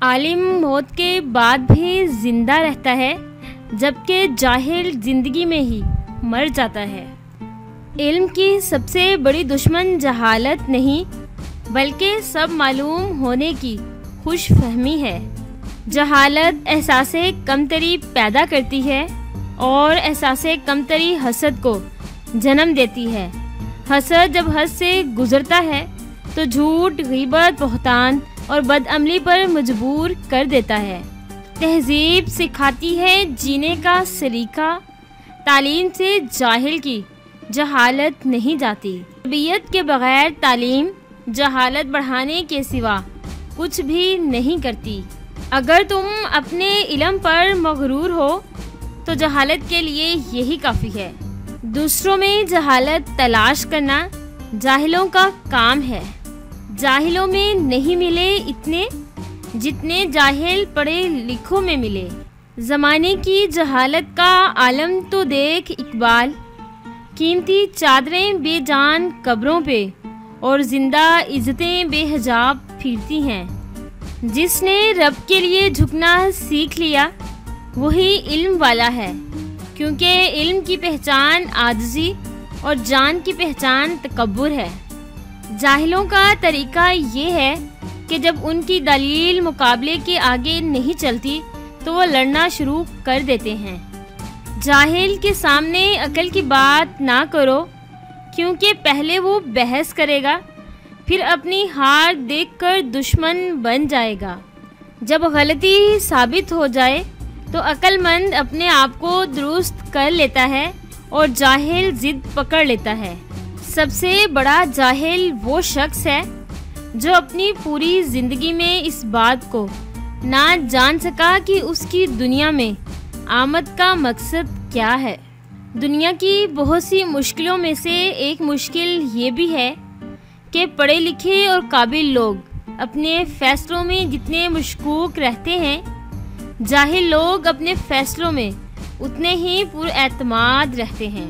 आलिम मौत के बाद भी जिंदा रहता है, जबकि जाहिल जिंदगी में ही मर जाता है। इल्म की सबसे बड़ी दुश्मन जहालत नहीं, बल्कि सब मालूम होने की खुशफहमी है। जहालत एहसासे कमतरी पैदा करती है और एहसासे कमतरी हसद को जन्म देती है। हसद जब हद से गुजरता है तो झूठ, गीबत, बहतान और बदअमली पर मजबूर कर देता है। तहजीब सिखाती है जीने का सलीका, तालीम से जाहिल की जहालत नहीं जाती। तबीयत के बगैर तालीम जहालत बढ़ाने के सिवा कुछ भी नहीं करती। अगर तुम अपने इल्म पर मगरूर हो तो जहालत के लिए यही काफ़ी है। दूसरों में जहालत तलाश करना जाहिलों का काम है। जाहिलों में नहीं मिले इतने जितने जाहिल पढ़े लिखों में मिले। ज़माने की जहालत का आलम तो देख इकबाल, कीमती चादरें बेजान कब्रों पे और ज़िंदा इज़्ज़तें बेहिजाब फिरती हैं। जिसने रब के लिए झुकना सीख लिया वही इल्म वाला है, क्योंकि इल्म की पहचान आजिज़ी और जान की पहचान तकब्बुर है। जाहिलों का तरीका ये है कि जब उनकी दलील मुकाबले के आगे नहीं चलती तो वो लड़ना शुरू कर देते हैं। जाहिल के सामने अकल की बात ना करो, क्योंकि पहले वो बहस करेगा, फिर अपनी हार देखकर दुश्मन बन जाएगा। जब गलती साबित हो जाए तो अक्लमंद अपने आप को दुरुस्त कर लेता है और जाहिल जिद पकड़ लेता है। सबसे बड़ा जाहिल वो शख्स है जो अपनी पूरी ज़िंदगी में इस बात को ना जान सका कि उसकी दुनिया में आमद का मकसद क्या है। दुनिया की बहुत सी मुश्किलों में से एक मुश्किल ये भी है कि पढ़े लिखे और काबिल लोग अपने फ़ैसलों में जितने मशकूक रहते हैं, जाहिल लोग अपने फ़ैसलों में उतने ही पुरएतमाद रहते हैं।